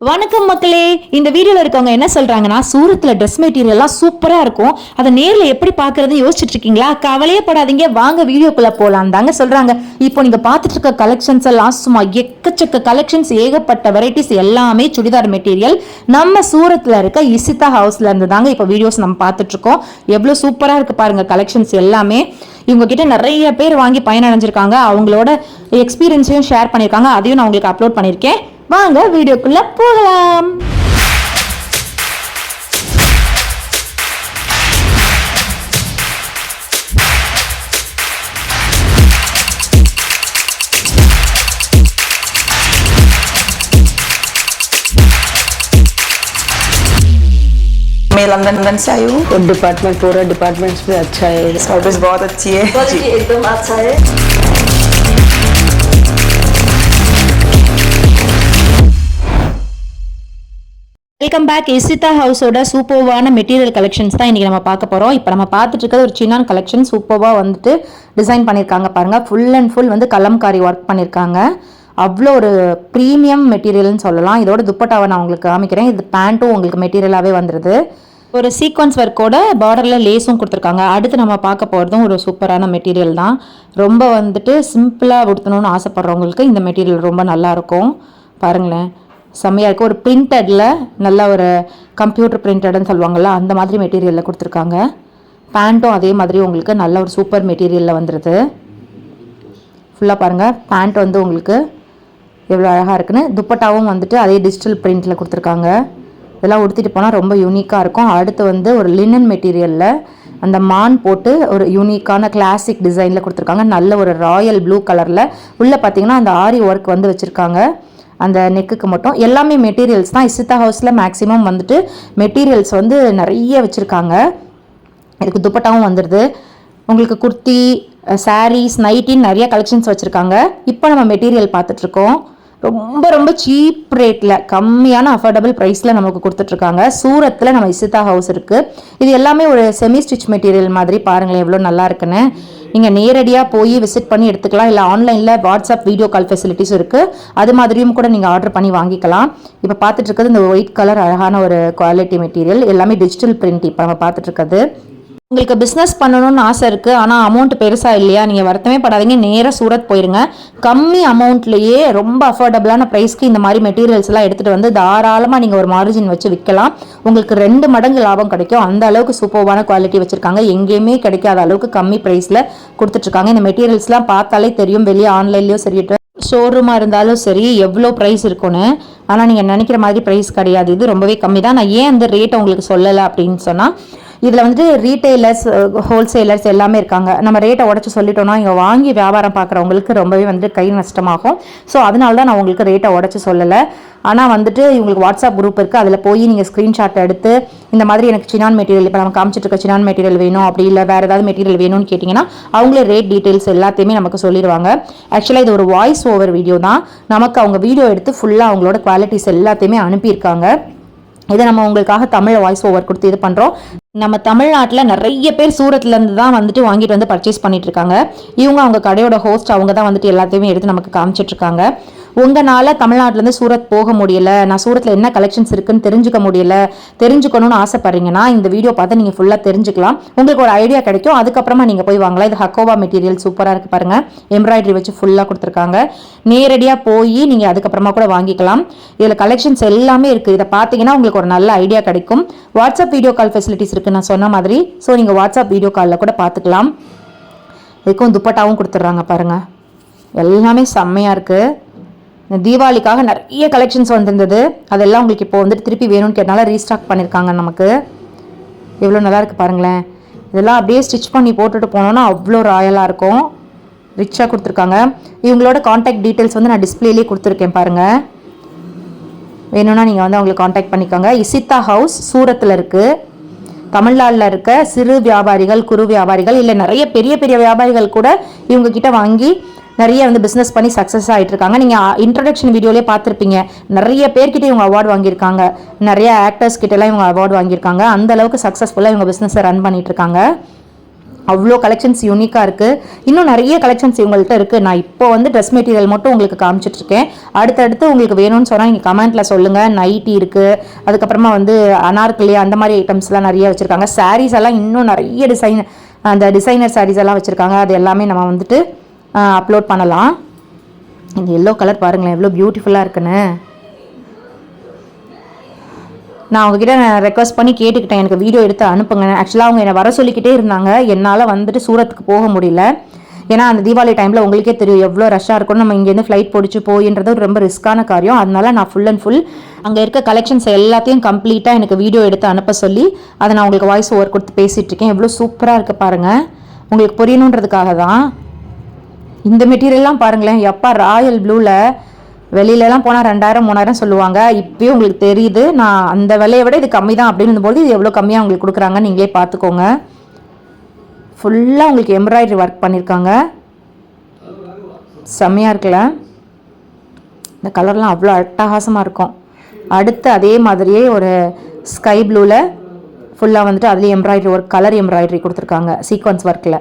வணக்கம் மக்களே. இந்த வீடியோல இருக்கவங்க என்ன சொல்றாங்கன்னா, சூரத்ல ட்ரெஸ் மெட்டீரியல் எல்லாம் சூப்பரா இருக்கும், அதை நேர்ல எப்படி பாக்குறது யோசிச்சுட்டு இருக்கீங்களா? கவலையே படாதீங்க, வாங்க வீடியோக்குள்ள போலாம் தாங்க சொல்றாங்க. இப்போ நீங்க பாத்துட்டு இருக்க கலெக்ஷன்ஸ் எல்லாம் சும்மா எக்கச்சக்க கலெக்ஷன்ஸ், ஏகப்பட்ட வெரைட்டிஸ், எல்லாமே சுடிதார் மெட்டீரியல் நம்ம சூரத்ல இருக்க இசிதா ஹவுஸ்ல இருந்து தாங்க இப்போ வீடியோஸ் நம்ம பார்த்துட்டு இருக்கோம். எவ்வளவு சூப்பரா இருக்கு பாருங்க கலெக்ஷன்ஸ் எல்லாமே. இவங்க கிட்ட நிறைய பேர் வாங்கி பயனடைஞ்சிருக்காங்க, அவங்களோட எக்ஸ்பீரியன்ஸையும் ஷேர் பண்ணியிருக்காங்க, அதையும் நான் உங்களுக்கு அப்லோட் பண்ணியிருக்கேன். வாங்க வீடியோக்குள்ள போகலாம். मैं लंदन से आई हूँ। और डिपार्टमेंट पूरा डिपार्टमेंट्स भी अच्छा है, सर्विस बहुत अच्छी है, क्वालिटी एकदम अच्छा है। Welcome back. இசிதா ஹவுஸோட சூப்பர்வான மெட்டீரியல் கலெக்ஷன்ஸ் தான் இன்றைக்கி நம்ம பார்க்க போகிறோம். இப்போ நம்ம பார்த்துட்டு இருக்கிறது ஒரு சின்னான் கலெக்ஷன். சூப்பர்வாக வந்துட்டு டிசைன் பண்ணியிருக்காங்க பாருங்கள். ஃபுல் அண்ட் ஃபுல் வந்து கலம்காரி ஒர்க் பண்ணியிருக்காங்க. அவ்வளோ ஒரு ப்ரீமியம் மெட்டீரியல்னு சொல்லலாம். இதோட துப்பட்டாவை நான் உங்களுக்கு காமிக்கிறேன். இது பேண்ட்டும் உங்களுக்கு மெட்டீரியலாகவே வந்துடுது. ஒரு சீக்வன்ஸ் ஒர்க்கோட பார்டரில் லேஸும் கொடுத்துருக்காங்க. அடுத்து நம்ம பார்க்க போகிறதும் ஒரு சூப்பரான மெட்டீரியல் தான். ரொம்ப வந்துட்டு சிம்பிளாக உடுத்தணும்னு ஆசைப்படுறவங்களுக்கு இந்த மெட்டீரியல் ரொம்ப நல்லாயிருக்கும். பாருங்களேன், செம்மையாக இருக்குது. ஒரு பிரிண்டடில் நல்ல ஒரு கம்ப்யூட்டர் பிரிண்டட்னு சொல்லுவாங்கள்ல, அந்த மாதிரி மெட்டீரியலில் கொடுத்துருக்காங்க. பேண்ட்டும் அதே மாதிரி உங்களுக்கு நல்ல ஒரு சூப்பர் மெட்டீரியலில் வந்துடுது. ஃபுல்லாக பாருங்கள், பேண்ட் வந்து உங்களுக்கு எவ்வளோ அழகாக இருக்குன்னு. துப்பட்டாவும் வந்துட்டு அதே டிஜிட்டல் பிரிண்டில் கொடுத்துருக்காங்க. இதெல்லாம் உடுத்திட்டு போனால் ரொம்ப யூனிக்காக இருக்கும். அடுத்து வந்து ஒரு லினன் மெட்டீரியலில் அந்த மான் போட்டு ஒரு யூனிக்கான கிளாசிக் டிசைனில் கொடுத்துருக்காங்க. நல்ல ஒரு ராயல் ப்ளூ கலரில் உள்ளே பார்த்தீங்கன்னா அந்த ஆரி ஒர்க் வந்து வச்சுருக்காங்க. அந்த நெக்குக்கு மட்டும் எல்லாமே மெட்டீரியல்ஸ் தான். இசிதா ஹவுஸில் மேக்ஸிமம் வந்துட்டு மெட்டீரியல்ஸ் வந்து நிறைய வச்சுருக்காங்க. இதுக்கு துப்பட்டாவும் வந்துடுது. உங்களுக்கு குர்த்தி, சாரீஸ், நைட்டின்னு நிறைய கலெக்ஷன்ஸ் வச்சுருக்காங்க. இப்போ நம்ம மெட்டீரியல் பார்த்துட்ருக்கோம். ரொம்ப ரொம்ப சீப் ரேட்டில், கம்மியான அஃபோர்டபுள் ப்ரைஸில் நமக்கு கொடுத்துட்ருக்காங்க. சூரத்தில் நம்ம இசிதா ஹவுஸ் இருக்குது. இது எல்லாமே ஒரு செமி ஸ்டிச் மெட்டீரியல் மாதிரி. பாருங்களேன் எவ்வளோ நல்லா இருக்குன்னு. நீங்கள் நேரடியாக போய் விசிட் பண்ணி எடுத்துக்கலாம், இல்லை ஆன்லைனில் வாட்ஸ்அப் வீடியோ கால் ஃபெசிலிட்டிஸ் இருக்குது, அது மாதிரியும் கூட நீங்கள் ஆர்டர் பண்ணி வாங்கிக்கலாம். இப்போ பார்த்துட்டு இருக்கிறது இந்த ஒயிட் கலர் அழகான ஒரு குவாலிட்டி மெட்டீரியல், எல்லாமே டிஜிட்டல் பிரிண்ட். இப்போ நம்ம பார்த்துட்டு இருக்கிறது. உங்களுக்கு பிஸ்னஸ் பண்ணணும்னு ஆசை இருக்குது, ஆனால் அமௌண்ட் பெருசாக இல்லையா? நீங்கள் வருத்தமே படாதீங்க, நேராக சூரத் போயிருங்க. கம்மி அமௌண்ட்லேயே ரொம்ப அஃபோர்டபுளான ப்ரைஸ்க்கு இந்த மாதிரி மெட்டீரியல்ஸ் எல்லாம் எடுத்துகிட்டு வந்து தாராளமாக நீங்கள் ஒரு மார்ஜின் வச்சு விற்கலாம். உங்களுக்கு 2 மடங்கு லாபம் கிடைக்கும். அந்த அளவுக்கு சூப்பர்வான குவாலிட்டி வச்சுருக்காங்க. எங்கேயுமே கிடைக்காத அளவுக்கு கம்மி ப்ரைஸில் கொடுத்துட்ருக்காங்க. இந்த மெட்டீரியல்ஸ்லாம் பார்த்தாலே தெரியும், வெளியே ஆன்லைன்லேயும் சரி ஷோரூமாக இருந்தாலும் சரி எவ்வளோ ப்ரைஸ் இருக்குன்னு. ஆனால் நீங்கள் நினைக்கிற மாதிரி ப்ரைஸ் கிடையாது, இது ரொம்பவே கம்மி தான். நான் ஏன் அந்த ரேட்டை உங்களுக்கு சொல்லலை அப்படின்னு சொன்னால், இதில் வந்துட்டு ரீட்டெய்லர்ஸ், ஹோல்சேலர்ஸ் எல்லாமே இருக்காங்க. நம்ம ரேட்டை உடச்சி சொல்லிட்டோம்னா இங்கே வாங்கி வியாபாரம் பார்க்குறவங்களுக்கு ரொம்பவே வந்துட்டு கை நஷ்டமாகும். ஸோ அதனால தான் நான் உங்களுக்கு ரேட்டை உடச்சி சொல்லலை. ஆனால் வந்துட்டு இவங்களுக்கு வாட்ஸ்அப் குரூப் இருக்குது, அதில் போய் நீங்கள் ஸ்க்ரீன்ஷாட் எடுத்து இந்த மாதிரி எனக்கு சினான் மெட்டீரியல், இப்போ நம்ம காமிச்சிட்டு இருக்க சினான் மெட்டீரியல் வேணும், அப்படி இல்லை வேறு ஏதாவது மெட்டீரியல் வேணும்னு கேட்டிங்கன்னா அவங்களே ரேட் டீட்டெயில்ஸ் எல்லாத்தையுமே நமக்கு சொல்லிடுவாங்க. ஆக்சுவலாக இது ஒரு வாய்ஸ் ஓவர் வீடியோ தான். நமக்கு அவங்க வீடியோ எடுத்து ஃபுல்லாக அவங்களோட குவாலிட்டிஸ் எல்லாத்தையுமே அனுப்பியிருக்காங்க. இதை நம்ம உங்களுக்காக தமிழ் வாய்ஸ் ஓவர் கொடுத்து இது பண்ணுறோம். நம்ம தமிழ்நாட்டில் நிறைய பேர் சூரத்லேருந்து தான் வந்துட்டு வாங்கிட்டு வந்து பர்ச்சேஸ் பண்ணிட்டு இருக்காங்க. இவங்க அவங்க கடையோட ஹோஸ்ட், அவங்க தான் வந்துட்டு எல்லாத்தையுமே எடுத்து நமக்கு காமிச்சிட்ருக்காங்க. உங்களால் தமிழ்நாட்டிலேருந்து சூரத் போக முடியல, நான் சூரத்தில் என்ன கலெக்ஷன்ஸ் இருக்குன்னு தெரிஞ்சுக்கணும்னு ஆசைப்பட்றீங்கன்னா இந்த வீடியோ பார்த்து நீங்கள் ஃபுல்லாக தெரிஞ்சுக்கலாம். உங்களுக்கு ஒரு ஐடியா கிடைக்கும். அதுக்கப்புறமா நீங்கள் போய் வாங்கலாம். இது ஹக்கோவா மெட்டீரியல் சூப்பராக இருக்குது பாருங்கள். எம்ப்ராய்டரி வச்சு ஃபுல்லாக கொடுத்துருக்காங்க. நேரடியாக போய் நீங்கள் அதுக்கப்புறமா கூட வாங்கிக்கலாம். இதில் கலெக்ஷன்ஸ் எல்லாமே இருக்குது. இதை பார்த்தீங்கன்னா உங்களுக்கு ஒரு நல்ல ஐடியா கிடைக்கும். வாட்ஸ்அப் வீடியோ கால் ஃபெசிலிட்டிஸ் இருக்குது நான் சொன்ன மாதிரி. ஸோ நீங்கள் வாட்ஸ்அப் வீடியோ காலில் கூட பார்த்துக்கலாம். இதுக்கும் துப்பட்டாவும் கொடுத்துட்றாங்க பாருங்கள். எல்லாமே செம்மையாக இருக்குது. தீபாவளிக்காக நிறைய கலெக்ஷன்ஸ் வந்திருந்தது, அதெல்லாம் உங்களுக்கு இப்போ வந்துட்டு திருப்பி வேணும்னு கேட்டனால ரீஸ்டாக் பண்ணியிருக்காங்க. நமக்கு எவ்வளோ நல்லா இருக்குது பாருங்களேன். இதெல்லாம் அப்படியே ஸ்டிச் பண்ணி போட்டுட்டு போனோன்னா அவ்வளோ ராயலாக இருக்கும். ரிச்சாக கொடுத்துருக்காங்க. இவங்களோட காண்டாக்ட் டீட்டெயில்ஸ் வந்து நான் டிஸ்பிளேலேயே கொடுத்துருக்கேன் பாருங்கள். வேணும்னா நீங்கள் வந்து அவங்களை காண்டாக்ட் பண்ணிக்கோங்க. இசிதா ஹவுஸ் சூரத்தில் இருக்குது. தமிழ்நாட்டில் இருக்க சிறு வியாபாரிகள், குறு வியாபாரிகள், இல்லை நிறைய பெரிய பெரிய வியாபாரிகள் கூட இவங்கக்கிட்ட வாங்கி நிறைய வந்து பிஸ்னஸ் பண்ணி சக்ஸஸ் ஆகிட்டு இருக்காங்க. நீங்கள் இன்ட்ரடக்ஷன் வீடியோலேயே பார்த்துருப்பீங்க, நிறைய பேர்கிட்ட இவங்க அவார்டு வாங்கியிருக்காங்க. நிறைய ஆக்டர்ஸ் கிட்டலாம் இவங்க அவார்டு வாங்கியிருக்காங்க. அந்த அளவுக்கு சக்ஸஸ்ஃபுல்லாக இவங்க பிஸ்னஸை ரன் பண்ணிட்டு இருக்காங்க. அவ்வளோ கலெக்ஷன்ஸ் யூனிக்காக இருக்குது. இன்னும் நிறைய கலெக்ஷன்ஸ் இவங்கள்ட்ட இருக்குது. நான் இப்போ வந்து ட்ரெஸ் மெட்டீரியல் மட்டும் உங்களுக்கு காமிச்சிட்ருக்கேன். அடுத்தடுத்து உங்களுக்கு வேணும்னு சொன்னால் நீங்கள் கமெண்ட்டில் சொல்லுங்கள். நைட்டி இருக்குது, அதுக்கப்புறமா வந்து அனார்கலி அந்த மாதிரி ஐட்டம்ஸ்லாம் நிறைய வச்சுருக்காங்க. சாரீஸ் எல்லாம் இன்னும் நிறைய அந்த டிசைனர் சாரீஸ் எல்லாம் வச்சுருக்காங்க. அது எல்லாமே நம்ம வந்துட்டு அப்லோட் பண்ணலாம். இந்த எல்லோ கலர் பாருங்களேன் எவ்வளோ பியூட்டிஃபுல்லாக இருக்குன்னு. நான் அவங்ககிட்ட ரெக்வஸ்ட் பண்ணி கேட்டுக்கிட்டேன், எனக்கு வீடியோ எடுத்து அனுப்புங்க. ஆக்சுவலாக அவங்க என்னை வர சொல்லிக்கிட்டே இருந்தாங்க. என்னால் வந்துட்டு சூரத்துக்கு போக முடியல. ஏன்னா அந்த தீபாவளி டைமில் உங்களுக்கே தெரியும் எவ்வளோ ரஷ்ஷாக இருக்கும்னு. நம்ம இங்கேருந்து ஃப்ளைட் பிடிச்சி போயின்றது ரொம்ப ரிஸ்க்கான காரியம். அதனால நான் ஃபுல் அண்ட் ஃபுல் அங்கே இருக்க கலெக்ஷன்ஸ் எல்லாத்தையும் கம்ப்ளீட்டாக எனக்கு வீடியோ எடுத்து அனுப்ப சொல்லி அதை நான் உங்களுக்கு வாய்ஸ் ஓவர் கொடுத்து பேசிகிட்டு இருக்கேன். எவ்வளோ சூப்பராக இருக்குது பாருங்கள். உங்களுக்கு புரியணுன்றதுக்காக தான். இந்த மெட்டீரியல்லாம் பாருங்களேன், எப்பா ராயல் ப்ளூவில் வெளியிலலாம் போனால் 2000 3000 சொல்லுவாங்க. இப்போயும் உங்களுக்கு தெரியுது, நான் அந்த விலையை விட இது கம்மி தான் அப்படின்னு போது இது எவ்வளோ கம்மியாக உங்களுக்கு கொடுக்குறாங்கன்னு நீங்களே பார்த்துக்கோங்க. ஃபுல்லாக உங்களுக்கு எம்ப்ராய்டரி ஒர்க் பண்ணியிருக்காங்க. செம்மையாக இருக்குல்ல? இந்த கலர்லாம் அவ்வளோ அட்டகாசமாக இருக்கும். அடுத்து அதே மாதிரியே ஒரு ஸ்கை ப்ளூவில் ஃபுல்லாக வந்துட்டு அதுலேயே எம்ப்ராய்டரி ஒர்க், கலர் எம்ப்ராய்டரி கொடுத்துருக்காங்க சீக்வன்ஸ் ஒர்க்கில்.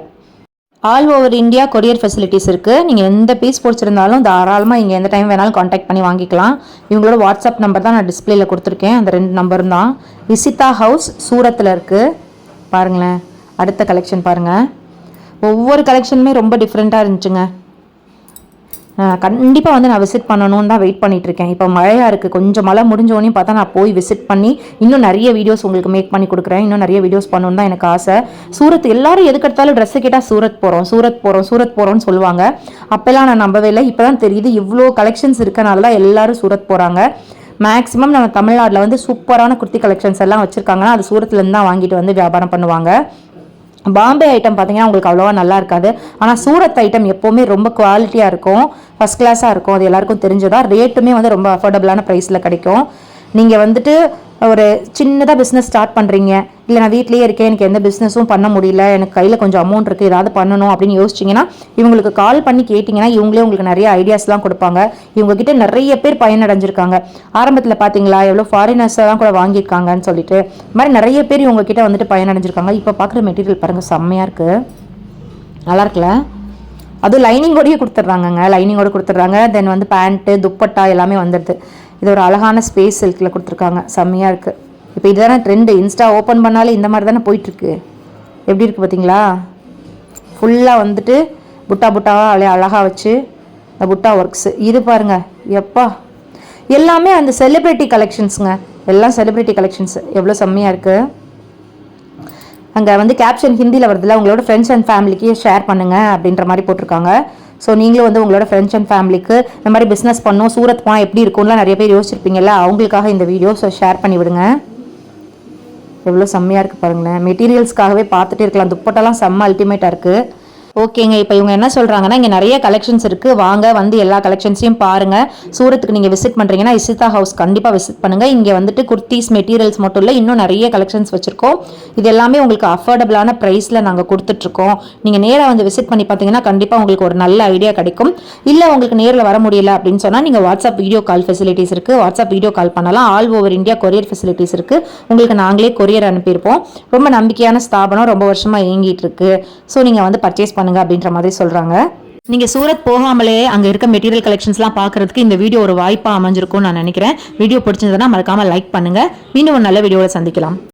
All over India courier facilities இருக்குது. நீங்கள் எந்த பீஸ் பிடிச்சிருந்தாலும் தாராளமாக இங்கே எந்த டைம் வேணாலும் காண்டாக்ட் பண்ணி வாங்கிக்கலாம். இவங்களோட வாட்ஸ்அப் நம்பர் தான் நான் டிஸ்பிளேயில் கொடுத்துருக்கேன். அந்த 2 நம்பரும் தான். இசிதா ஹவுஸ் சூரத்தில் இருக்குது. பாருங்களேன், அடுத்த கலெக்ஷன் பாருங்கள். ஒவ்வொரு கலெக்ஷனுமே ரொம்ப டிஃப்ரெண்ட்டாக இருந்துச்சுங்க. கண்டிப்பாக வந்து நான் விசிட் பண்ணணும்னு தான் வெயிட் பண்ணிகிட்ருக்கேன். இப்போ மழையாக இருக்குது, கொஞ்சம் மழை முடிஞ்சோடனே பார்த்தா நான் போய் விசிட் பண்ணி இன்னும் நிறைய வீடியோஸ் உங்களுக்கு மேக் பண்ணி கொடுக்குறேன். இன்னும் நிறைய வீடியோஸ் பண்ணணுன்னு தான் எனக்கு ஆசை. சூரத் எல்லாரும் எதுக்கெடுத்தாலும் ட்ரெஸ்ஸு கேட்டால் சூரத் போகிறோம்னு சொல்லுவாங்க. அப்போல்லாம் நான் நம்பவே இல்லை. இப்போ தான் தெரியுது இவ்வளோ கலெக்ஷன்ஸ் இருக்கனால தான் எல்லோரும் சூரத் போகிறாங்க. மேக்ஸிமம் நம்ம தமிழ்நாட்டில் வந்து சூப்பரான குர்த்தி கலெக்ஷன்ஸ் எல்லாம் வச்சுருக்காங்கன்னா அது சூரத்துலேருந்து தான் வாங்கிட்டு வந்து வியாபாரம் பண்ணுவாங்க. பாம்பே ஐட்டம் பார்த்தீங்கன்னா உங்களுக்கு அவ்வளோவா நல்லா இருக்காது. ஆனால் சூரத் ஐட்டம் எப்போவுமே ரொம்ப குவாலிட்டியாக இருக்கும், ஃபஸ்ட் கிளாஸாக இருக்கும். அது எல்லாருக்கும் தெரிஞ்சதா. ரேட்டுமே வந்து ரொம்ப அஃபோர்டபுளான ப்ரைஸில் கிடைக்கும். நீங்கள் வந்துட்டு ஒரு சின்னதாக பிஸ்னஸ் ஸ்டார்ட் பண்ணுறீங்க, இல்லை நான் வீட்லேயே இருக்கேன், எனக்கு எந்த பிஸ்னஸும் பண்ண முடியல, எனக்கு கையில் கொஞ்சம் அமௌண்ட் இருக்குது, ஏதாவது பண்ணணும் அப்படின்னு யோசிச்சிங்கன்னா இவங்களுக்கு கால் பண்ணி கேட்டிங்கன்னா இவங்களே உங்களுக்கு நிறைய ஐடியாஸ்லாம் கொடுப்பாங்க. இவங்ககிட்ட நிறைய பேர் பயனடைஞ்சிருக்காங்க. ஆரம்பத்தில் பார்த்தீங்களா எவ்வளோ ஃபாரினர்ஸெல்லாம் கூட வாங்கியிருக்காங்கன்னு சொல்லிட்டு. இது மாதிரி நிறைய பேர் இவங்ககிட்ட வந்துட்டு பயனடைஞ்சிருக்காங்க. இப்போ பார்க்குற மெட்டீரியல் பாருங்கள், செம்மையாக இருக்குது, நல்லா இருக்குல்ல? அதுவும் லைனிங்கோடையே கொடுத்துட்றாங்கங்க, லைனிங்கோடு கொடுத்துட்றாங்க. தென் வந்து பேண்ட்டு துப்பட்டா எல்லாமே வந்துடுது. இது ஒரு அழகான ஸ்பேஸ் சில்கில் கொடுத்துருக்காங்க, செம்மையாக இருக்குது. இப்போ இதுதானே ட்ரெண்டு, இன்ஸ்டா ஓப்பன் பண்ணாலே இந்த மாதிரி தானே போயிட்டுருக்கு. எப்படி இருக்குது பார்த்தீங்களா? ஃபுல்லாக வந்துட்டு புட்டாவாக அழகாக வச்சு இந்த புட்டா ஒர்க்ஸு. இது பாருங்கள் எப்பா, எல்லாமே அந்த செலிப்ரிட்டி கலெக்ஷன்ஸுங்க, எல்லாம் செலிப்ரிட்டி கலெக்ஷன்ஸு. எவ்வளோ செம்மையாக இருக்குது. அங்கே வந்து கேப்ஷன் ஹிந்தியில் வருதுல்ல, உங்களோட ஃப்ரெண்ட்ஸ் அண்ட் ஃபேமிலிக்கு ஷேர் பண்ணுங்கள் அப்படின்ற மாதிரி போட்டிருக்காங்க. ஸோ நீங்களும் வந்து உங்களோட ஃப்ரெண்ட்ஸ் அண்ட் ஃபேமிலிக்கு இந்த மாதிரி பிஸ்னஸ் பண்ணணும், சூரத் போனால் எப்படி இருக்கும்லாம் நிறைய பேர் யோசிச்சிருப்பீங்கல்ல, அவங்களுக்காக இந்த வீடியோ ஷேர் பண்ணி விடுங்க. எவ்வளோ செம்மையாக இருக்குது பாருங்களேன். மெட்டீரியல்ஸ்க்காகவே பார்த்துட்டே இருக்கலாம். துப்பட்டெல்லாம் செம்ம அல்டிமேட்டாக இருக்குது. ஓகேங்க, இப்போ இவங்க என்ன சொல்கிறாங்கன்னா இங்கே நிறைய கலெக்ஷன்ஸ் இருக்குது, வாங்க வந்து எல்லா கலெக்ஷன்ஸையும் பாருங்கள். சூரத்துக்கு நீங்கள் விசிட் பண்ணுறீங்கன்னா இசிதா ஹவுஸ் கண்டிப்பாக விசிட் பண்ணுங்கள். இங்கே வந்துட்டு குர்த்திஸ் மெட்டீரியல்ஸ் மட்டும் இல்லை, இன்னும் நிறைய கலெக்ஷன்ஸ் வச்சுருக்கோம். இது எல்லாமே உங்களுக்கு அஃபோர்டபுளான ப்ரைஸில் நாங்கள் கொடுத்துட்ருக்கோம். நீங்கள் நேராக வந்து விசிட் பண்ணி பார்த்தீங்கன்னா கண்டிப்பாக உங்களுக்கு ஒரு நல்ல ஐடியா கிடைக்கும். இல்லை உங்களுக்கு நேரில் வர முடியல அப்படின்னு சொன்னால் நீங்கள் வாட்ஸ்அப் வீடியோ கால் ஃபெசிலிட்டிஸ் இருக்குது, வாட்ஸ்அப் வீடியோ கால் பண்ணலாம். All over India courier facilities இருக்குது. உங்களுக்கு நாங்களே கொரியர் அனுப்பியிருப்போம். ரொம்ப நம்பிக்கையான ஸ்தாபனம், ரொம்ப வருஷமாக இயங்கிட்டு இருக்கு. ஸோ நீங்கள் வந்து பர்ச்சேஸ் அப்படின்ற மாதிரி சொல்றாங்க. நீங்க சூரத் போகாமலே அங்க இருக்க மெட்டீரியல் கலெக்ஷன்ஸ்லாம் பார்க்கிறதுக்கு இந்த வீடியோ ஒரு வாய்ப்பா அமைஞ்சிருக்கும்னு நான் நினைக்கிறேன். வீடியோ பிடிச்சிருந்ததுன்னா மறக்காம லைக் பண்ணுங்க. மீண்டும் ஒரு நல்ல வீடியோவில் சந்திக்கலாம்.